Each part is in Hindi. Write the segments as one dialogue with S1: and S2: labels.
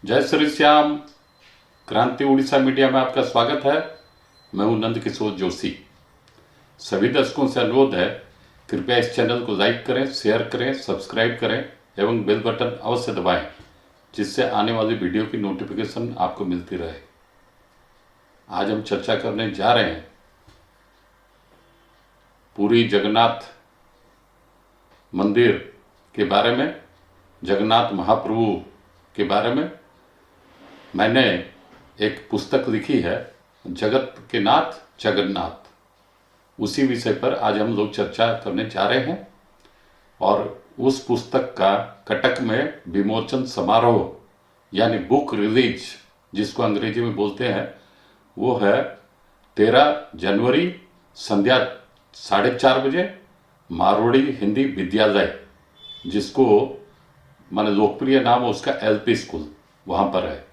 S1: जय श्री श्याम। क्रांति उड़ीसा मीडिया में आपका स्वागत है। मैं हूं नंद किशोर जोशी। सभी दर्शकों से अनुरोध है, कृपया इस चैनल को लाइक करें, शेयर करें, सब्सक्राइब करें एवं बेल बटन अवश्य दबाएं, जिससे आने वाली वीडियो की नोटिफिकेशन आपको मिलती रहे। आज हम चर्चा करने जा रहे हैं पुरी जगन्नाथ मंदिर के बारे में, जगन्नाथ महाप्रभु के बारे में। मैंने एक पुस्तक लिखी है, जगत के नाथ जगन्नाथ। उसी विषय पर आज हम लोग चर्चा करने जा रहे हैं। और उस पुस्तक का कटक में विमोचन समारोह यानी बुक रिलीज, जिसको अंग्रेजी में बोलते हैं, वो है 13 जनवरी संध्या 4:30 बजे मारवाड़ी हिंदी विद्यालय, जिसको माने लोकप्रिय नाम है उसका एलपी स्कूल, वहाँ पर है।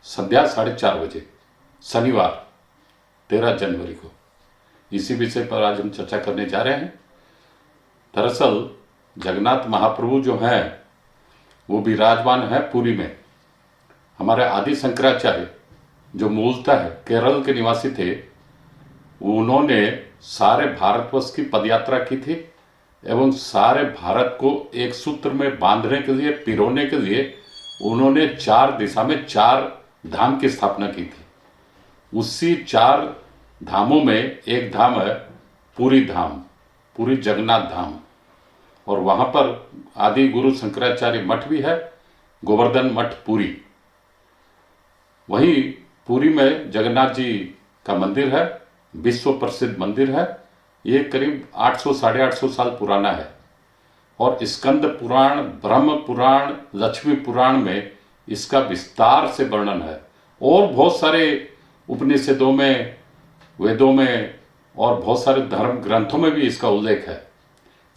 S1: संध्या 4:30 बजे शनिवार 13 जनवरी को। इसी विषय पर आज हम चर्चा करने जा रहे हैं। दरअसल जगन्नाथ महाप्रभु जो हैं वो विराजमान है पुरी में। हमारे आदि शंकराचार्य जो मूलतः केरल के निवासी थे, उन्होंने सारे भारतवर्ष की पदयात्रा की थी एवं सारे भारत को एक सूत्र में बांधने के लिए, पिरोने के लिए उन्होंने 4 दिशा में 4 धाम की स्थापना की थी। उसी 4 धामों में एक धाम है पुरी धाम, पुरी जगन्नाथ धाम। और वहाँ पर आदि गुरु शंकराचार्य मठ भी है, गोवर्धन मठ पुरी। वहीं पुरी में जगन्नाथ जी का मंदिर है, विश्व प्रसिद्ध मंदिर है। ये करीब 800 साढ़े 800 साल पुराना है। और स्कंद पुराण, ब्रह्म पुराण, लक्ष्मी पुराण में इसका विस्तार से वर्णन है। और बहुत सारे उपनिषदों में, वेदों में और बहुत सारे धर्म ग्रंथों में भी इसका उल्लेख है,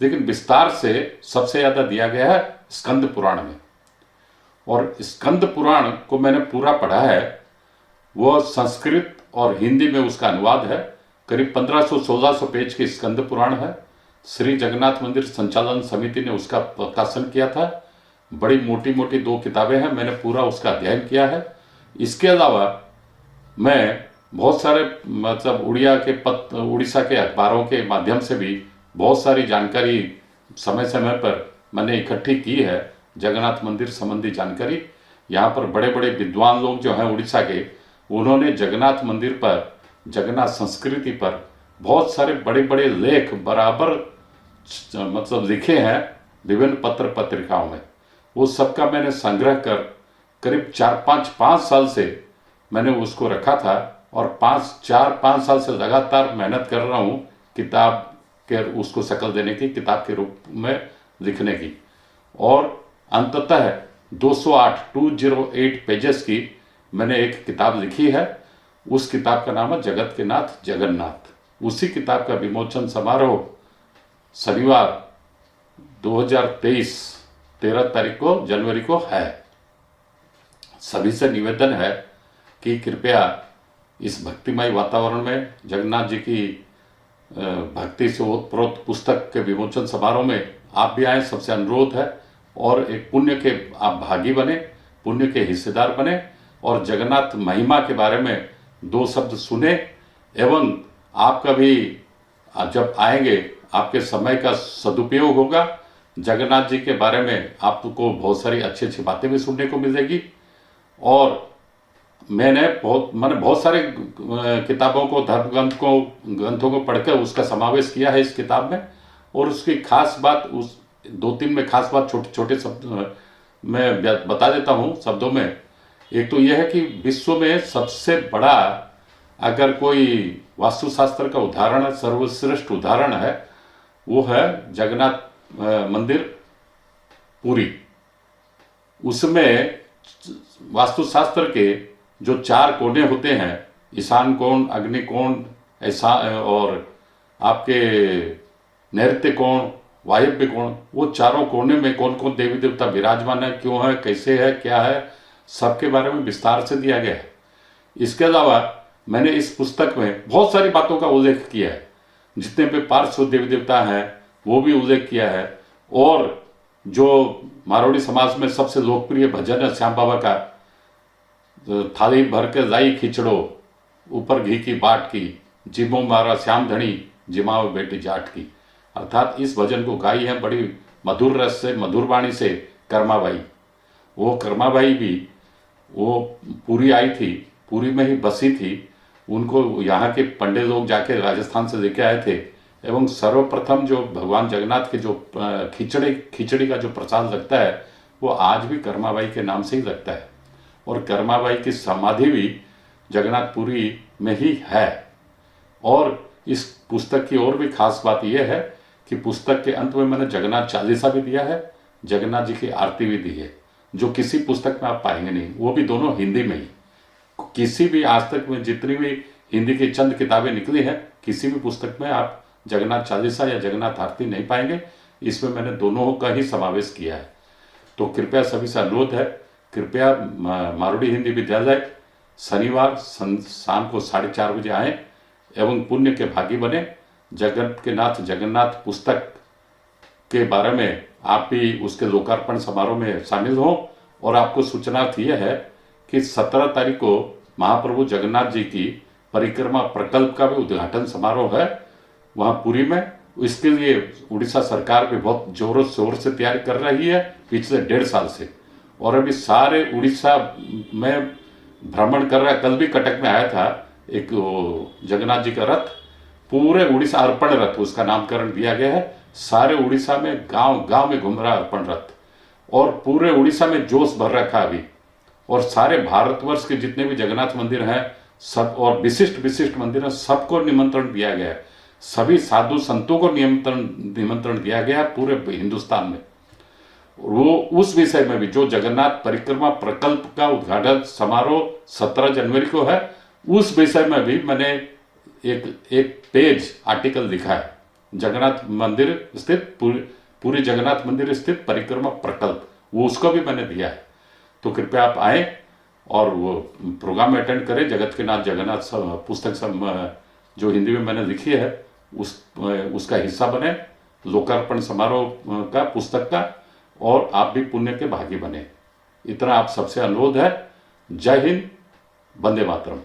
S1: लेकिन विस्तार से सबसे ज़्यादा दिया गया है स्कंद पुराण में। और स्कंद पुराण को मैंने पूरा पढ़ा है। वह संस्कृत और हिंदी में उसका अनुवाद है। करीब 1500-1600 पेज के स्कंद पुराण है। श्री जगन्नाथ मंदिर संचालन समिति ने उसका प्रकाशन किया था। बड़ी मोटी मोटी 2 किताबें हैं, मैंने पूरा उसका अध्ययन किया है। इसके अलावा मैं बहुत सारे उड़ीसा के अखबारों के माध्यम से भी बहुत सारी जानकारी समय समय पर मैंने इकट्ठी की है, जगन्नाथ मंदिर संबंधी जानकारी। यहाँ पर बड़े बड़े विद्वान लोग जो हैं उड़ीसा के, उन्होंने जगन्नाथ मंदिर पर, जगन्नाथ संस्कृति पर बहुत सारे बड़े बड़े लेख बराबर लिखे हैं विभिन्न पत्र पत्रिकाओं में। वो सबका मैंने संग्रह कर करीब 4-5 साल से मैंने उसको रखा था। और 4-5 साल से लगातार मेहनत कर रहा हूँ किताब के उसको शक्ल देने की, किताब के रूप में लिखने की। और अंततः 208 पेजेस की मैंने एक किताब लिखी है। उस किताब का नाम है जगत के नाथ जगन्नाथ। उसी किताब का विमोचन समारोह शनिवार 2023 13 तारीख को, जनवरी को है। सभी से निवेदन है कि कृपया इस भक्तिमय वातावरण में जगन्नाथ जी की भक्ति से ओतप्रोत पुस्तक के विमोचन समारोह में आप भी आए, सबसे अनुरोध है। और एक पुण्य के आप भागी बने, पुण्य के हिस्सेदार बने और जगन्नाथ महिमा के बारे में 2 शब्द सुने। एवं आपका भी जब आएंगे, आपके समय का सदुपयोग होगा। जगन्नाथ जी के बारे में आपको बहुत सारी अच्छी अच्छी बातें भी सुनने को मिलेगी। और मैंने बहुत सारे किताबों को, धर्म ग्रंथों को पढ़कर उसका समावेश किया है इस किताब में। और उसकी खास बात, उस 2-3 में खास बात छोटे छोटे शब्द मैं बता देता हूँ शब्दों में। एक तो यह है कि विश्व में सबसे बड़ा अगर कोई वास्तुशास्त्र का उदाहरण है, सर्वश्रेष्ठ उदाहरण है, वो है जगन्नाथ मंदिर पुरी। उसमें वास्तुशास्त्र के जो 4 कोने होते हैं, ईशान कोण, अग्नि कोण, ऐसा और आपके नैऋत्य कोण, वायव्य कोण, वो चारों कोने में कौन कौन देवी देवता विराजमान है, क्यों है, कैसे है, क्या है, सबके बारे में विस्तार से दिया गया है। इसके अलावा मैंने इस पुस्तक में बहुत सारी बातों का उल्लेख किया है। जितने भी पार्श्व देवी देवता हैं वो भी उल्लेख किया है। और जो मारवाड़ी समाज में सबसे लोकप्रिय भजन है श्याम बाबा का, थाली भर के लाई खिचड़ो ऊपर घी की बाट की, जिमो मारा श्याम धनी जिमाओ बेटी जाट की। अर्थात इस भजन को गाई है बड़ी मधुर रस से, मधुर वाणी से कर्माबाई। वो कर्माबाई भी वो पूरी आई थी, पूरी में ही बसी थी। उनको यहाँ के पंडित लोग जाके राजस्थान से लेके आए थे एवं सर्वप्रथम जो भगवान जगन्नाथ के जो खिचड़ी का जो प्रसाद लगता है वो आज भी कर्माबाई के नाम से ही लगता है। और कर्माबाई की समाधि भी जगन्नाथपुरी में ही है। और इस पुस्तक की और भी खास बात यह है कि पुस्तक के अंत में मैंने जगन्नाथ चालीसा भी दिया है, जगन्नाथ जी की आरती भी दी है, जो किसी पुस्तक में आप पाएंगे नहीं, वो भी दोनों हिंदी में ही। किसी भी आज तक में जितनी भी हिंदी की चंद किताबें निकली हैं, किसी भी पुस्तक में आप जगन्नाथ चालीसा या जगन्नाथ आरती नहीं पाएंगे। इसमें मैंने दोनों का ही समावेश किया है। तो कृपया सभी से अनुरोध है, कृपया मारवाड़ी हिंदी विद्यालय शनिवार शाम को 4:30 बजे आए एवं पुण्य के भागी बने। जगत के नाथ जगन्नाथ पुस्तक के बारे में आप भी उसके लोकार्पण समारोह में शामिल हों। और आपको सूचना यह है कि 17 तारीख को महाप्रभु जगन्नाथ जी की परिक्रमा प्रकल्प का भी उद्घाटन समारोह है वहाँ पुरी में। इसके लिए उड़ीसा सरकार भी बहुत जोरों शोर से तैयारी कर रही है पिछले 1.5 साल से। और अभी सारे उड़ीसा में भ्रमण कर रहा है। कल भी कटक में आया था एक जगन्नाथ जी का रथ, पूरे उड़ीसा अर्पण रथ उसका नामकरण दिया गया है। सारे उड़ीसा में गांव गांव में घूम रहा है अर्पण रथ, और पूरे उड़ीसा में जोश भर रखा अभी। और सारे भारतवर्ष के जितने भी जगन्नाथ मंदिर हैं सब, और विशिष्ट विशिष्ट मंदिर हैं, सबको निमंत्रण दिया गया है। सभी साधु संतों को निमंत्रण दिया गया है पूरे हिंदुस्तान में। वो उस विषय में भी जो जगन्नाथ परिक्रमा प्रकल्प का उद्घाटन समारोह 17 जनवरी को है, उस विषय में भी मैंने एक पेज आर्टिकल लिखा है। जगन्नाथ मंदिर स्थित पूरी जगन्नाथ मंदिर स्थित परिक्रमा प्रकल्प, वो उसको भी मैंने दिया है। तो कृपया आप आए और वो प्रोग्राम अटेंड करें। जगत के नाथ जगन्नाथ पुस्तक जो हिंदी में मैंने लिखी है उसका हिस्सा बने, लोकार्पण समारोह का पुस्तक का, और आप भी पुण्य के भागी बने। इतना आप सबसे अनुरोध है। जय हिंद, वंदे मातरम।